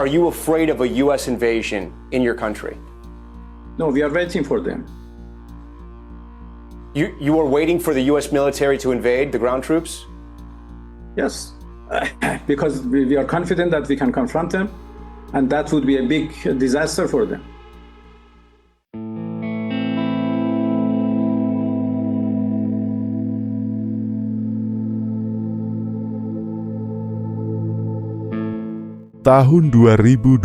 Are you afraid of a U.S. invasion in your country? No, we are waiting for them. You are waiting for the U.S. military to invade, the ground troops? Yes, because we are confident that we can confront them, and that would be a big disaster for them. Tahun 2026,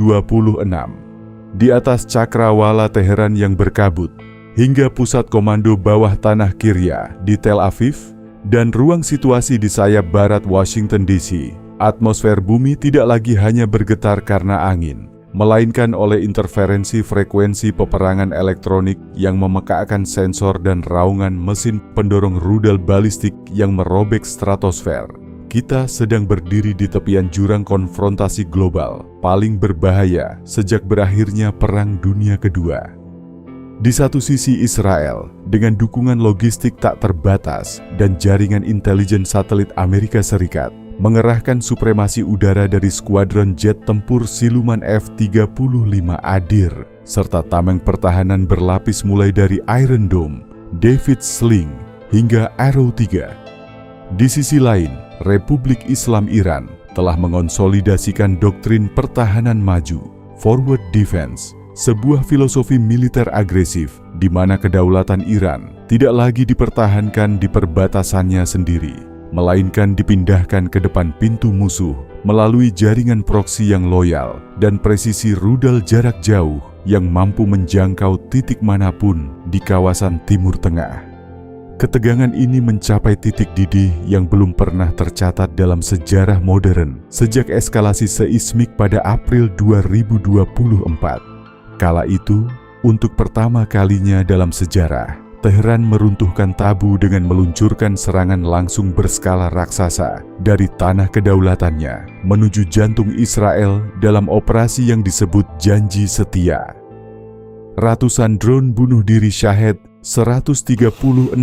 di atas cakrawala Teheran yang berkabut, hingga pusat komando bawah tanah Kiryat di Tel Aviv, dan ruang situasi di sayap barat Washington DC, atmosfer bumi tidak lagi hanya bergetar karena angin, melainkan oleh interferensi frekuensi peperangan elektronik yang memekakkan sensor dan raungan mesin pendorong rudal balistik yang merobek stratosfer. Kita sedang berdiri di tepian jurang konfrontasi global paling berbahaya sejak berakhirnya Perang Dunia Kedua. Di satu sisi Israel, dengan dukungan logistik tak terbatas dan jaringan intelijen satelit Amerika Serikat, mengerahkan supremasi udara dari skuadron jet tempur siluman F-35 Adir, serta tameng pertahanan berlapis mulai dari Iron Dome, David Sling, hingga Arrow 3. Di sisi lain, Republik Islam Iran telah mengonsolidasikan doktrin pertahanan maju, forward defense, sebuah filosofi militer agresif di mana kedaulatan Iran tidak lagi dipertahankan di perbatasannya sendiri, melainkan dipindahkan ke depan pintu musuh melalui jaringan proksi yang loyal dan presisi rudal jarak jauh yang mampu menjangkau titik manapun di kawasan Timur Tengah. Ketegangan ini mencapai titik didih yang belum pernah tercatat dalam sejarah modern sejak eskalasi seismik pada April 2024. Kala itu, untuk pertama kalinya dalam sejarah, Teheran meruntuhkan tabu dengan meluncurkan serangan langsung berskala raksasa dari tanah kedaulatannya menuju jantung Israel dalam operasi yang disebut Janji Setia. Ratusan drone bunuh diri Shahed 136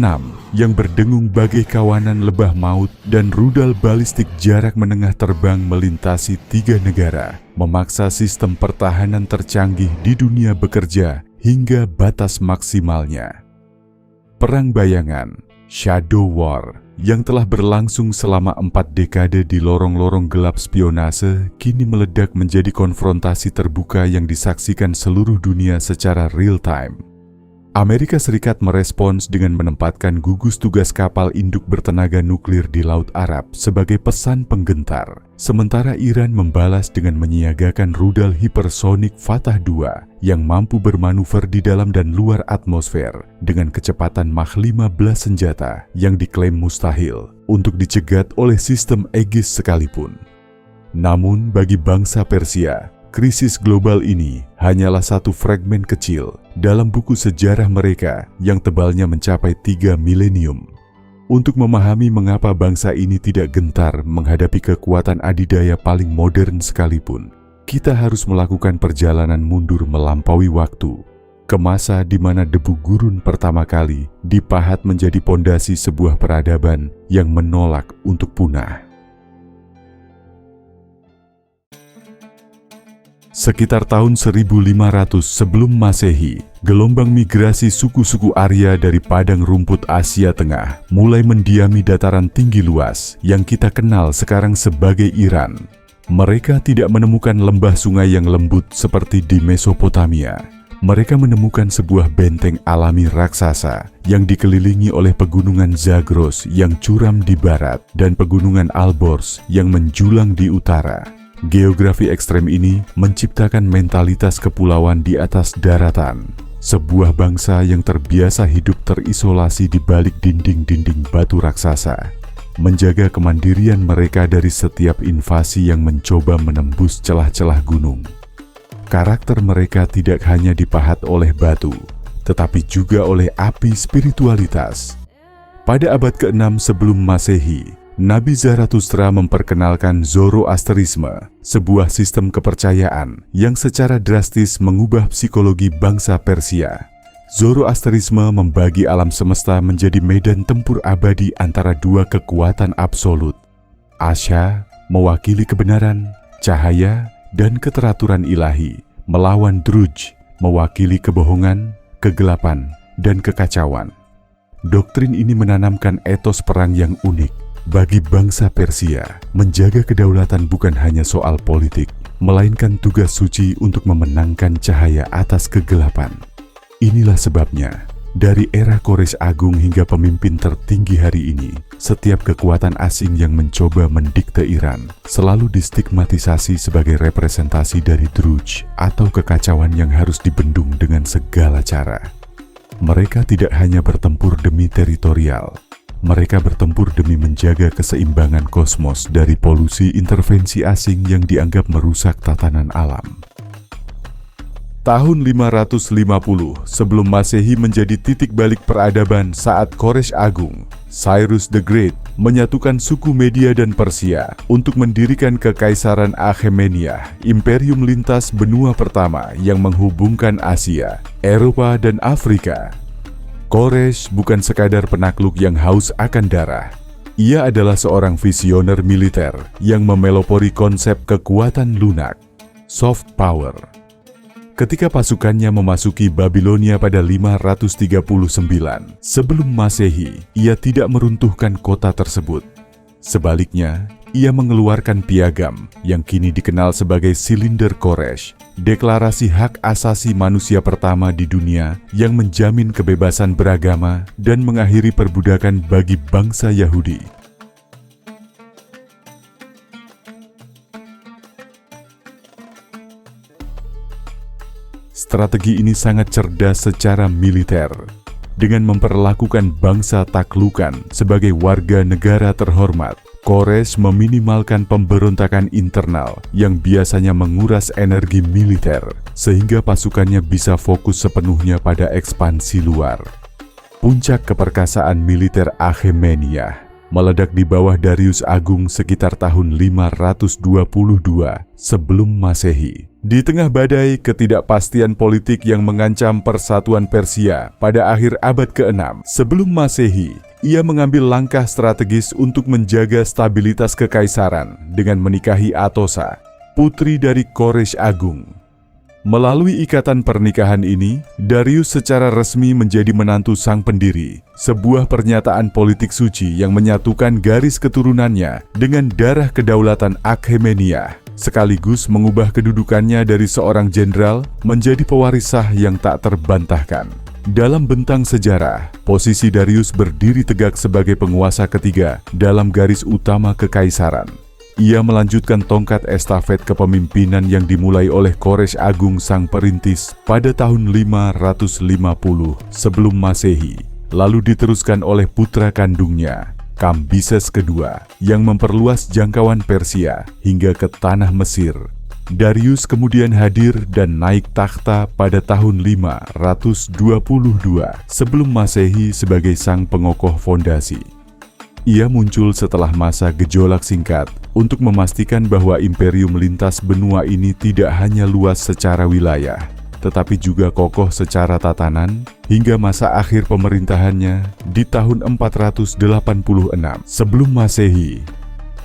yang berdengung bagai kawanan lebah maut dan rudal balistik jarak menengah terbang melintasi 3 negara, memaksa sistem pertahanan tercanggih di dunia bekerja hingga batas maksimalnya. Perang bayangan, Shadow War, yang telah berlangsung selama 4 dekade di lorong-lorong gelap spionase, kini meledak menjadi konfrontasi terbuka yang disaksikan seluruh dunia secara real-time. Amerika Serikat merespons dengan menempatkan gugus tugas kapal induk bertenaga nuklir di Laut Arab sebagai pesan penggentar, sementara Iran membalas dengan menyiagakan rudal hipersonik Fatah 2 yang mampu bermanuver di dalam dan luar atmosfer dengan kecepatan Mach 15 senjata yang diklaim mustahil untuk dicegat oleh sistem Aegis sekalipun. Namun bagi bangsa Persia, krisis global ini hanyalah satu fragmen kecil dalam buku sejarah mereka yang tebalnya mencapai 3 milenium. Untuk memahami mengapa bangsa ini tidak gentar menghadapi kekuatan adidaya paling modern sekalipun, kita harus melakukan perjalanan mundur melampaui waktu, ke masa di mana debu gurun pertama kali dipahat menjadi pondasi sebuah peradaban yang menolak untuk punah. Sekitar tahun 1500 sebelum Masehi, gelombang migrasi suku-suku Arya dari padang rumput Asia Tengah mulai mendiami dataran tinggi luas yang kita kenal sekarang sebagai Iran. Mereka tidak menemukan lembah sungai yang lembut seperti di Mesopotamia. Mereka menemukan sebuah benteng alami raksasa yang dikelilingi oleh pegunungan Zagros yang curam di barat dan pegunungan Alborz yang menjulang di utara. Geografi ekstrem ini menciptakan mentalitas kepulauan di atas daratan. Sebuah bangsa yang terbiasa hidup terisolasi di balik dinding-dinding batu raksasa, menjaga kemandirian mereka dari setiap invasi yang mencoba menembus celah-celah gunung. Karakter mereka tidak hanya dipahat oleh batu, tetapi juga oleh api spiritualitas. Pada abad ke-6 sebelum Masehi, Nabi Zarathustra memperkenalkan Zoroasterisme, sebuah sistem kepercayaan yang secara drastis mengubah psikologi bangsa Persia. Zoroasterisme membagi alam semesta menjadi medan tempur abadi antara dua kekuatan absolut. Asya mewakili kebenaran, cahaya, dan keteraturan ilahi melawan Druj, mewakili kebohongan, kegelapan, dan kekacauan. Doktrin ini menanamkan etos perang yang unik bagi bangsa Persia. Menjaga kedaulatan bukan hanya soal politik, melainkan tugas suci untuk memenangkan cahaya atas kegelapan. Inilah sebabnya, dari era Quraisy Agung hingga pemimpin tertinggi hari ini, setiap kekuatan asing yang mencoba mendikte Iran selalu distigmatisasi sebagai representasi dari Druj atau kekacauan yang harus dibendung dengan segala cara. Mereka tidak hanya bertempur demi teritorial, mereka bertempur demi menjaga keseimbangan kosmos dari polusi intervensi asing yang dianggap merusak tatanan alam. Tahun 550 sebelum Masehi menjadi titik balik peradaban saat Quraisy Agung, Cyrus the Great, menyatukan suku Media dan Persia untuk mendirikan Kekaisaran Achaemenida, imperium lintas benua pertama yang menghubungkan Asia, Eropa, dan Afrika. Quraisy bukan sekadar penakluk yang haus akan darah. Ia adalah seorang visioner militer yang memelopori konsep kekuatan lunak, soft power. Ketika pasukannya memasuki Babilonia pada 539 sebelum Masehi, ia tidak meruntuhkan kota tersebut. Sebaliknya, ia mengeluarkan piagam yang kini dikenal sebagai Silinder Quraisy, deklarasi hak asasi manusia pertama di dunia yang menjamin kebebasan beragama dan mengakhiri perbudakan bagi bangsa Yahudi. Strategi ini sangat cerdas secara militer. Dengan memperlakukan bangsa taklukan sebagai warga negara terhormat, Quraisy meminimalkan pemberontakan internal yang biasanya menguras energi militer, sehingga pasukannya bisa fokus sepenuhnya pada ekspansi luar. Puncak keperkasaan militer Achaemenida meledak di bawah Darius Agung sekitar tahun 522 sebelum Masehi. Di tengah badai ketidakpastian politik yang mengancam persatuan Persia pada akhir abad ke-6 sebelum Masehi, ia mengambil langkah strategis untuk menjaga stabilitas kekaisaran dengan menikahi Atosa, putri dari Quraisy Agung. Melalui ikatan pernikahan ini, Darius secara resmi menjadi menantu sang pendiri, sebuah pernyataan politik suci yang menyatukan garis keturunannya dengan darah kedaulatan Achaemenida, sekaligus mengubah kedudukannya dari seorang jenderal menjadi pewaris sah yang tak terbantahkan. Dalam bentang sejarah, posisi Darius berdiri tegak sebagai penguasa ketiga dalam garis utama kekaisaran. Ia melanjutkan tongkat estafet kepemimpinan yang dimulai oleh Quraisy Agung sang perintis pada tahun 550 sebelum Masehi, lalu diteruskan oleh putra kandungnya, Kambises II, yang memperluas jangkauan Persia hingga ke tanah Mesir. Darius kemudian hadir dan naik takhta pada tahun 522 sebelum Masehi sebagai sang pengokoh fondasi. Ia muncul setelah masa gejolak singkat untuk memastikan bahwa imperium lintas benua ini tidak hanya luas secara wilayah, tetapi juga kokoh secara tatanan hingga masa akhir pemerintahannya di tahun 486 sebelum Masehi.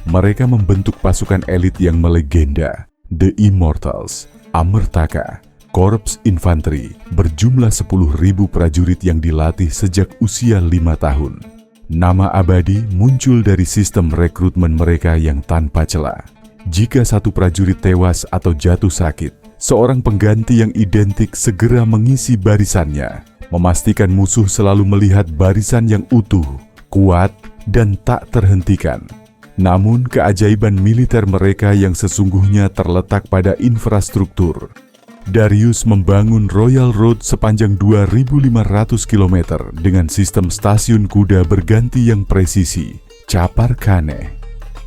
Mereka membentuk pasukan elit yang melegenda, The Immortals, Amertaka, Korps Infanteri, berjumlah 10.000 prajurit yang dilatih sejak usia 5 tahun. Nama abadi muncul dari sistem rekrutmen mereka yang tanpa celah. Jika satu prajurit tewas atau jatuh sakit, seorang pengganti yang identik segera mengisi barisannya, memastikan musuh selalu melihat barisan yang utuh, kuat, dan tak terhentikan. Namun keajaiban militer mereka yang sesungguhnya terletak pada infrastruktur. Darius membangun Royal Road sepanjang 2.500 km dengan sistem stasiun kuda berganti yang presisi, Chapar Khane.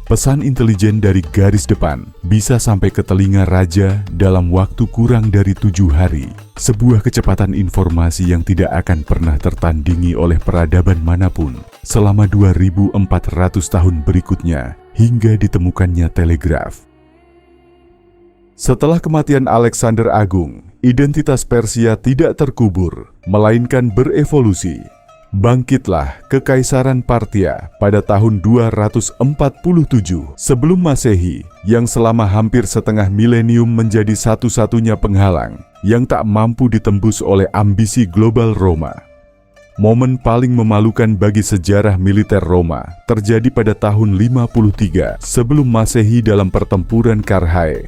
Pesan intelijen dari garis depan bisa sampai ke telinga raja dalam waktu kurang dari 7 hari. Sebuah kecepatan informasi yang tidak akan pernah tertandingi oleh peradaban manapun selama 2.400 tahun berikutnya hingga ditemukannya telegraf. Setelah kematian Alexander Agung, identitas Persia tidak terkubur, melainkan berevolusi. Bangkitlah Kekaisaran Parthia pada tahun 247 sebelum Masehi yang selama hampir setengah milenium menjadi satu-satunya penghalang yang tak mampu ditembus oleh ambisi global Roma. Momen paling memalukan bagi sejarah militer Roma terjadi pada tahun 53 sebelum Masehi dalam pertempuran Karrhae.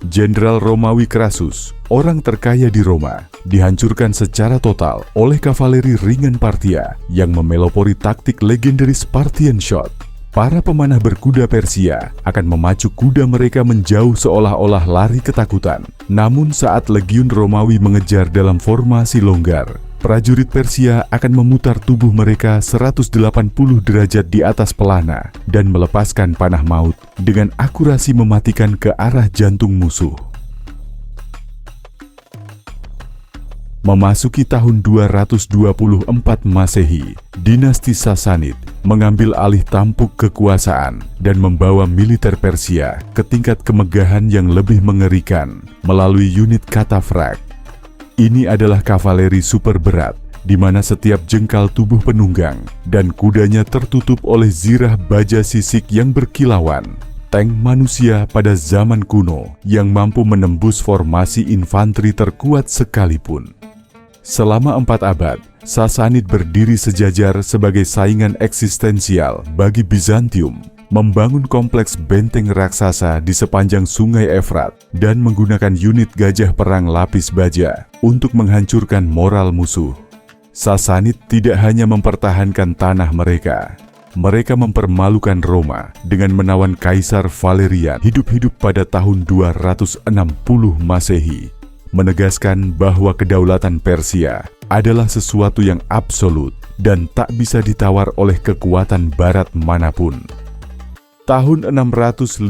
Jenderal Romawi Crassus, orang terkaya di Roma, dihancurkan secara total oleh kavaleri ringan Parthia yang memelopori taktik legendaris Parthian Shot. Para pemanah berkuda Persia akan memacu kuda mereka menjauh seolah-olah lari ketakutan. Namun saat legiun Romawi mengejar dalam formasi longgar, prajurit Persia akan memutar tubuh mereka 180 derajat di atas pelana dan melepaskan panah maut dengan akurasi mematikan ke arah jantung musuh. Memasuki tahun 224 Masehi, dinasti Sasanid mengambil alih tampuk kekuasaan dan membawa militer Persia ke tingkat kemegahan yang lebih mengerikan melalui unit Katafrak. Ini adalah kavaleri super berat, di mana setiap jengkal tubuh penunggang dan kudanya tertutup oleh zirah baja sisik yang berkilauan. Tank manusia pada zaman kuno yang mampu menembus formasi infanteri terkuat sekalipun. Selama 4 abad, Sasanid berdiri sejajar sebagai saingan eksistensial bagi Bizantium, membangun kompleks benteng raksasa di sepanjang sungai Efrat dan menggunakan unit gajah perang lapis baja untuk menghancurkan moral musuh. Sasanid tidak hanya mempertahankan tanah mereka, mereka mempermalukan Roma dengan menawan Kaisar Valerian hidup-hidup pada tahun 260 Masehi, menegaskan bahwa kedaulatan Persia adalah sesuatu yang absolut dan tak bisa ditawar oleh kekuatan barat manapun. Tahun 651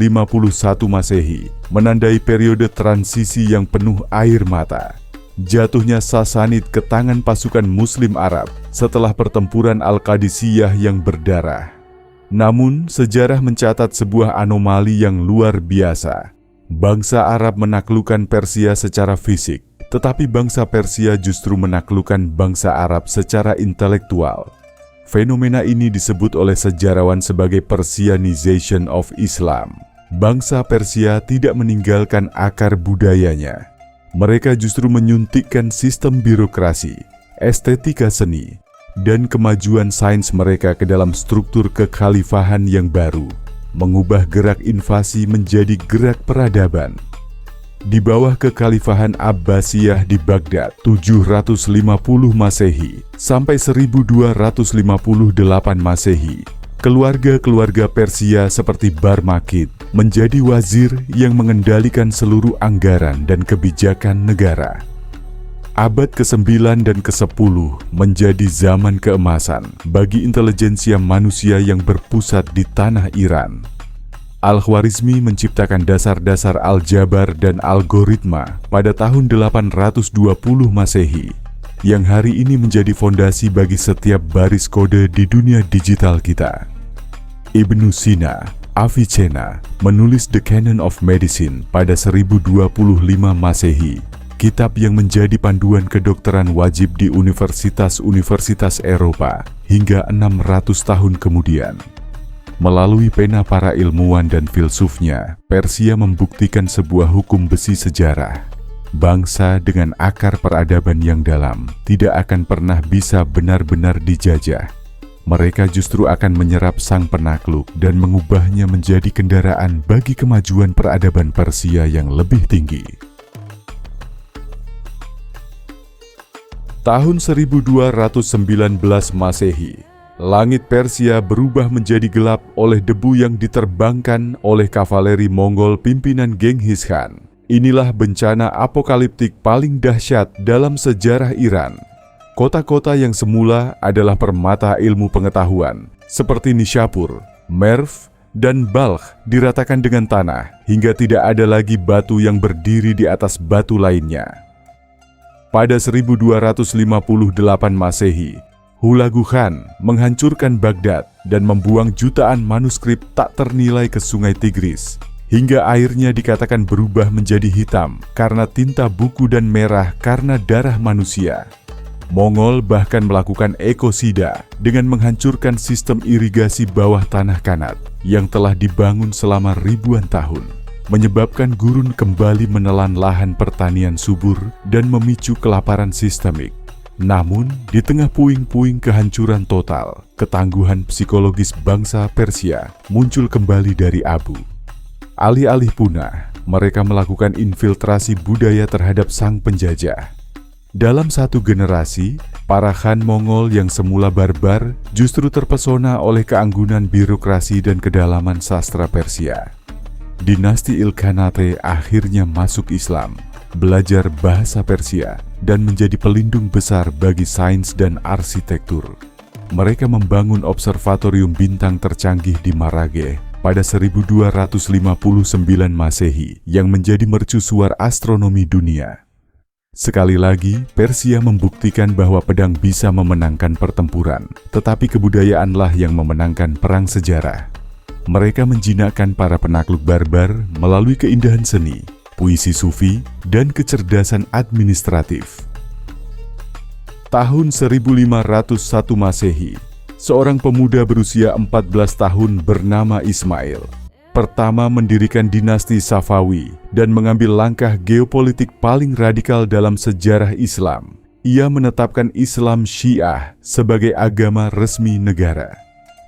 Masehi menandai periode transisi yang penuh air mata. Jatuhnya Sasanid ke tangan pasukan Muslim Arab setelah pertempuran Al-Qadisiyah yang berdarah. Namun, sejarah mencatat sebuah anomali yang luar biasa. Bangsa Arab menaklukkan Persia secara fisik, tetapi bangsa Persia justru menaklukkan bangsa Arab secara intelektual. Fenomena ini disebut oleh sejarawan sebagai Persianization of Islam. Bangsa Persia tidak meninggalkan akar budayanya. Mereka justru menyuntikkan sistem birokrasi, estetika seni, dan kemajuan sains mereka ke dalam struktur kekhalifahan yang baru, mengubah gerak invasi menjadi gerak peradaban. Di bawah kekhalifahan Abbasiyah di Baghdad 750 Masehi sampai 1258 Masehi, keluarga-keluarga Persia seperti Barmakid menjadi wazir yang mengendalikan seluruh anggaran dan kebijakan negara. Abad ke-9 dan ke-10 menjadi zaman keemasan bagi intelijensia manusia yang berpusat di tanah Iran. Al-Khwarizmi menciptakan dasar-dasar aljabar dan algoritma pada tahun 820 Masehi, yang hari ini menjadi fondasi bagi setiap baris kode di dunia digital kita. Ibnu Sina, Avicenna, menulis The Canon of Medicine pada 1025 Masehi, kitab yang menjadi panduan kedokteran wajib di universitas-universitas Eropa hingga 600 tahun kemudian. Melalui pena para ilmuwan dan filsufnya, Persia membuktikan sebuah hukum besi sejarah. Bangsa dengan akar peradaban yang dalam tidak akan pernah bisa benar-benar dijajah. Mereka justru akan menyerap sang penakluk dan mengubahnya menjadi kendaraan bagi kemajuan peradaban Persia yang lebih tinggi. Tahun 1219 Masehi, langit Persia berubah menjadi gelap oleh debu yang diterbangkan oleh kavaleri Mongol pimpinan Genghis Khan. Inilah bencana apokaliptik paling dahsyat dalam sejarah Iran. Kota-kota yang semula adalah permata ilmu pengetahuan, seperti Nishapur, Merv, dan Balkh diratakan dengan tanah hingga tidak ada lagi batu yang berdiri di atas batu lainnya. Pada 1258 Masehi, Hulagu Khan menghancurkan Baghdad dan membuang jutaan manuskrip tak ternilai ke Sungai Tigris, hingga airnya dikatakan berubah menjadi hitam karena tinta buku dan merah karena darah manusia. Mongol bahkan melakukan ekosida dengan menghancurkan sistem irigasi bawah tanah Kanat yang telah dibangun selama ribuan tahun, menyebabkan gurun kembali menelan lahan pertanian subur dan memicu kelaparan sistemik. Namun, di tengah puing-puing kehancuran total, ketangguhan psikologis bangsa Persia muncul kembali dari abu. Alih-alih punah, mereka melakukan infiltrasi budaya terhadap sang penjajah. Dalam satu generasi, para Khan Mongol yang semula barbar justru terpesona oleh keanggunan birokrasi dan kedalaman sastra Persia. Dinasti Ilkhanate akhirnya masuk Islam, belajar bahasa Persia, dan menjadi pelindung besar bagi sains dan arsitektur. Mereka membangun observatorium bintang tercanggih di Marageh pada 1259 Masehi yang menjadi mercusuar astronomi dunia. Sekali lagi, Persia membuktikan bahwa pedang bisa memenangkan pertempuran, tetapi kebudayaanlah yang memenangkan perang sejarah. Mereka menjinakkan para penakluk barbar melalui keindahan seni, puisi sufi, dan kecerdasan administratif. Tahun 1501 Masehi, seorang pemuda berusia 14 tahun bernama Ismail pertama mendirikan dinasti Safawi dan mengambil langkah geopolitik paling radikal dalam sejarah Islam. Ia menetapkan Islam Syiah sebagai agama resmi negara.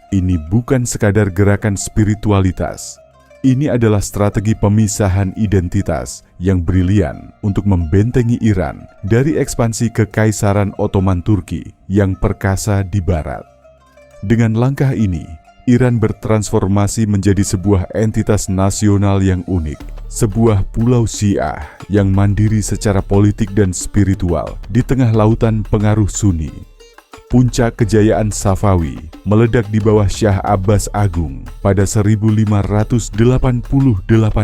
Ini bukan sekadar gerakan spiritualitas. Ini adalah strategi pemisahan identitas yang brilian untuk membentengi Iran dari ekspansi Kekaisaran Ottoman Turki yang perkasa di barat. Dengan langkah ini, Iran bertransformasi menjadi sebuah entitas nasional yang unik, sebuah pulau Syiah yang mandiri secara politik dan spiritual di tengah lautan pengaruh Sunni. Puncak kejayaan Safawi meledak di bawah Syah Abbas Agung pada 1588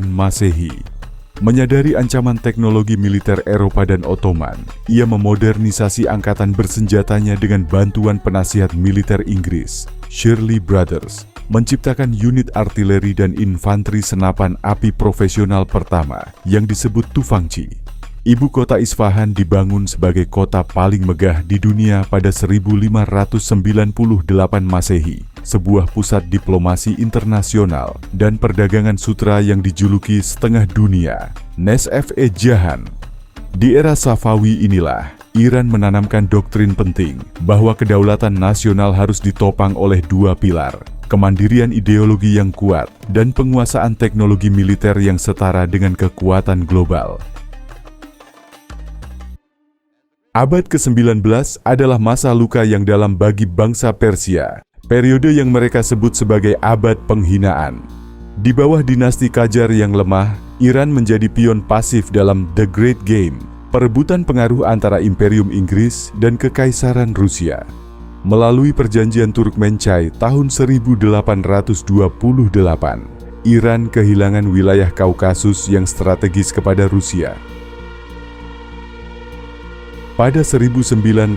Masehi. Menyadari ancaman teknologi militer Eropa dan Ottoman, ia memodernisasi angkatan bersenjatanya dengan bantuan penasihat militer Inggris, Shirley Brothers, menciptakan unit artileri dan infanteri senapan api profesional pertama yang disebut Tufangci. Ibu kota Isfahan dibangun sebagai kota paling megah di dunia pada 1598 Masehi, sebuah pusat diplomasi internasional dan perdagangan sutra yang dijuluki setengah dunia, Nesf-e-Jahan. Di era Safawi inilah, Iran menanamkan doktrin penting bahwa kedaulatan nasional harus ditopang oleh dua pilar, kemandirian ideologi yang kuat dan penguasaan teknologi militer yang setara dengan kekuatan global. Abad ke-19 adalah masa luka yang dalam bagi bangsa Persia, periode yang mereka sebut sebagai abad penghinaan. Di bawah dinasti Qajar yang lemah, Iran menjadi pion pasif dalam The Great Game, perebutan pengaruh antara Imperium Inggris dan Kekaisaran Rusia. Melalui perjanjian Turkmenchay tahun 1828, Iran kehilangan wilayah Kaukasus yang strategis kepada Rusia. Pada 1908,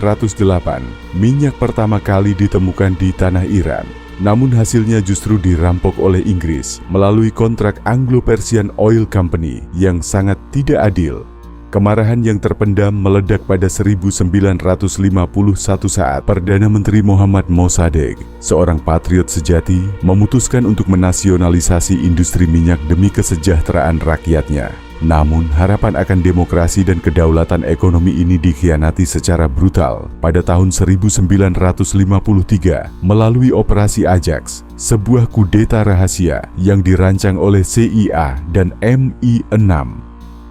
minyak pertama kali ditemukan di tanah Iran, namun hasilnya justru dirampok oleh Inggris melalui kontrak Anglo-Persian Oil Company yang sangat tidak adil. Kemarahan yang terpendam meledak pada 1951 saat Perdana Menteri Mohammad Mossadegh, seorang patriot sejati, memutuskan untuk menasionalisasi industri minyak demi kesejahteraan rakyatnya. Namun, harapan akan demokrasi dan kedaulatan ekonomi ini dikhianati secara brutal pada tahun 1953 melalui Operasi Ajax, sebuah kudeta rahasia yang dirancang oleh CIA dan MI6.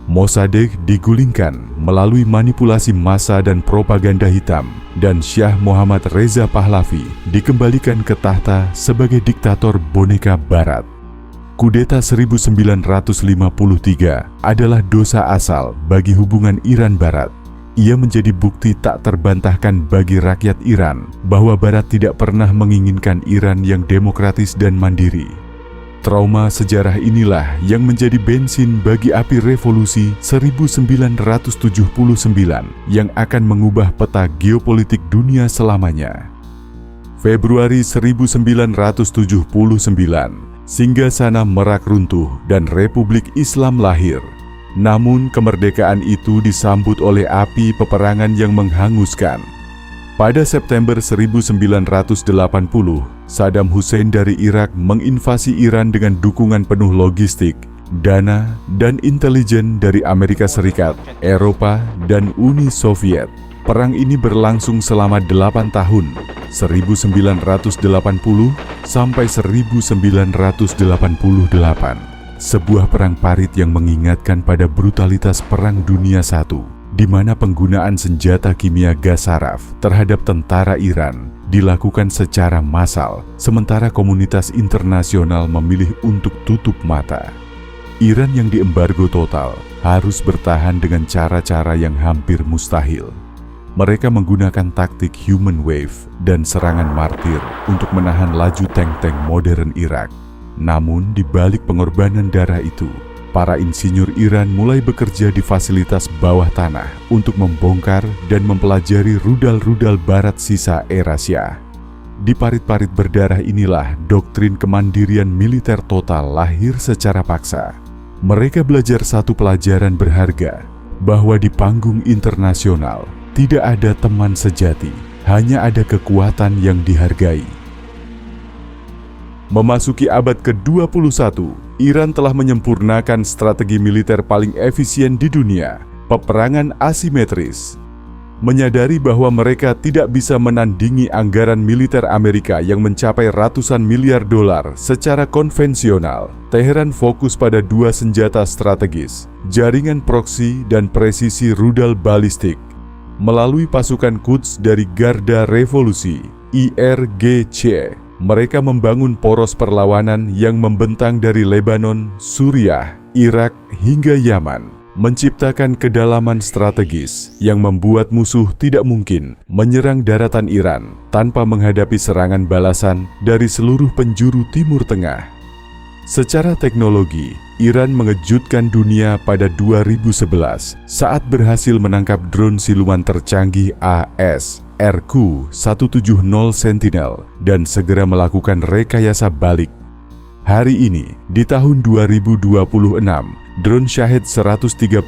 Mossadegh digulingkan melalui manipulasi massa dan propaganda hitam, dan Syah Muhammad Reza Pahlavi dikembalikan ke tahta sebagai diktator boneka barat. Kudeta 1953 adalah dosa asal bagi hubungan Iran Barat. Ia menjadi bukti tak terbantahkan bagi rakyat Iran bahwa Barat tidak pernah menginginkan Iran yang demokratis dan mandiri. Trauma sejarah inilah yang menjadi bensin bagi api revolusi 1979 yang akan mengubah peta geopolitik dunia selamanya. Februari 1979, Singgasana Merak runtuh dan Republik Islam lahir. Namun kemerdekaan itu disambut oleh api peperangan yang menghanguskan. Pada September 1980, Saddam Hussein dari Irak menginvasi Iran dengan dukungan penuh logistik, dana, dan intelijen dari Amerika Serikat, Eropa, dan Uni Soviet. Perang ini berlangsung selama 8 tahun, 1980 sampai 1988. Sebuah perang parit yang mengingatkan pada brutalitas Perang Dunia I, di mana penggunaan senjata kimia gas saraf terhadap tentara Iran dilakukan secara massal, sementara komunitas internasional memilih untuk tutup mata. Iran yang diembargo total harus bertahan dengan cara-cara yang hampir mustahil. Mereka menggunakan taktik human wave dan serangan martir untuk menahan laju tank-tank modern Irak. Namun, di balik pengorbanan darah itu, para insinyur Iran mulai bekerja di fasilitas bawah tanah untuk membongkar dan mempelajari rudal-rudal barat sisa era Syah. Di parit-parit berdarah inilah doktrin kemandirian militer total lahir secara paksa. Mereka belajar satu pelajaran berharga, bahwa di panggung internasional tidak ada teman sejati, hanya ada kekuatan yang dihargai. Memasuki abad ke-21, Iran telah menyempurnakan strategi militer paling efisien di dunia, peperangan asimetris. Menyadari bahwa mereka tidak bisa menandingi anggaran militer Amerika yang mencapai ratusan miliar dolar secara konvensional, Teheran fokus pada dua senjata strategis, jaringan proksi dan presisi rudal balistik. Melalui pasukan Quds dari Garda Revolusi, IRGC, mereka membangun poros perlawanan yang membentang dari Lebanon, Suriah, Irak, hingga Yaman, menciptakan kedalaman strategis yang membuat musuh tidak mungkin menyerang daratan Iran tanpa menghadapi serangan balasan dari seluruh penjuru Timur Tengah. Secara teknologi, Iran mengejutkan dunia pada 2011 saat berhasil menangkap drone siluman tercanggih AS RQ-170 Sentinel dan segera melakukan rekayasa balik. Hari ini, di tahun 2026, drone Shahed 136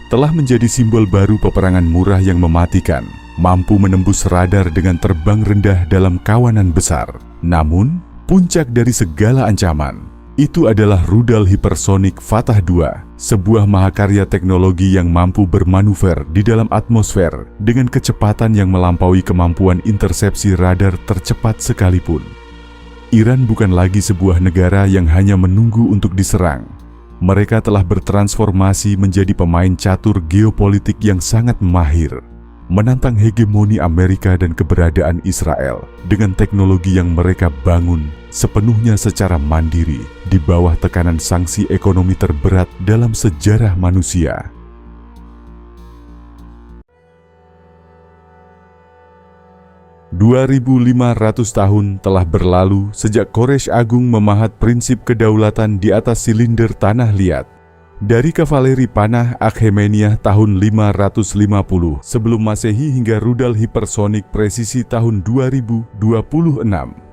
telah menjadi simbol baru peperangan murah yang mematikan, mampu menembus radar dengan terbang rendah dalam kawanan besar. Namun, puncak dari segala ancaman itu adalah rudal hipersonik Fatah II, sebuah mahakarya teknologi yang mampu bermanuver di dalam atmosfer dengan kecepatan yang melampaui kemampuan intersepsi radar tercepat sekalipun. Iran bukan lagi sebuah negara yang hanya menunggu untuk diserang. Mereka telah bertransformasi menjadi pemain catur geopolitik yang sangat mahir, menantang hegemoni Amerika dan keberadaan Israel dengan teknologi yang mereka bangun sepenuhnya secara mandiri di bawah tekanan sanksi ekonomi terberat dalam sejarah manusia. "2.500 tahun telah berlalu sejak Quraisy Agung memahat prinsip kedaulatan di atas silinder tanah liat. Dari kavaleri panah Akhemeniah tahun 550 sebelum Masehi hingga rudal hipersonik presisi tahun 2026,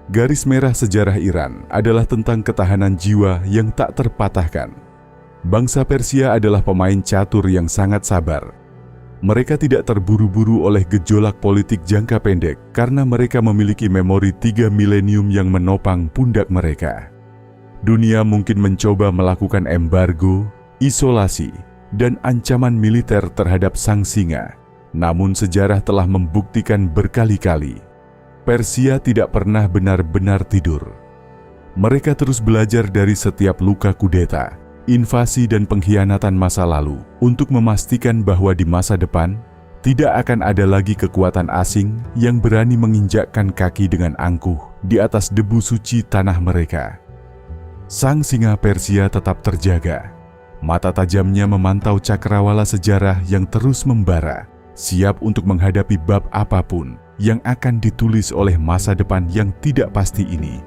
garis merah sejarah Iran adalah tentang ketahanan jiwa yang tak terpatahkan. Bangsa Persia adalah pemain catur yang sangat sabar. Mereka tidak terburu-buru oleh gejolak politik jangka pendek karena mereka memiliki memori 3 milenium yang menopang pundak mereka. Dunia mungkin mencoba melakukan embargo, isolasi, dan ancaman militer terhadap sang singa. Namun sejarah telah membuktikan berkali-kali, Persia tidak pernah benar-benar tidur. Mereka terus belajar dari setiap luka kudeta, invasi dan pengkhianatan masa lalu untuk memastikan bahwa di masa depan tidak akan ada lagi kekuatan asing yang berani menginjakkan kaki dengan angkuh di atas debu suci tanah mereka. Sang singa Persia tetap terjaga. Mata tajamnya memantau cakrawala sejarah yang terus membara, siap untuk menghadapi bab apapun yang akan ditulis oleh masa depan yang tidak pasti ini.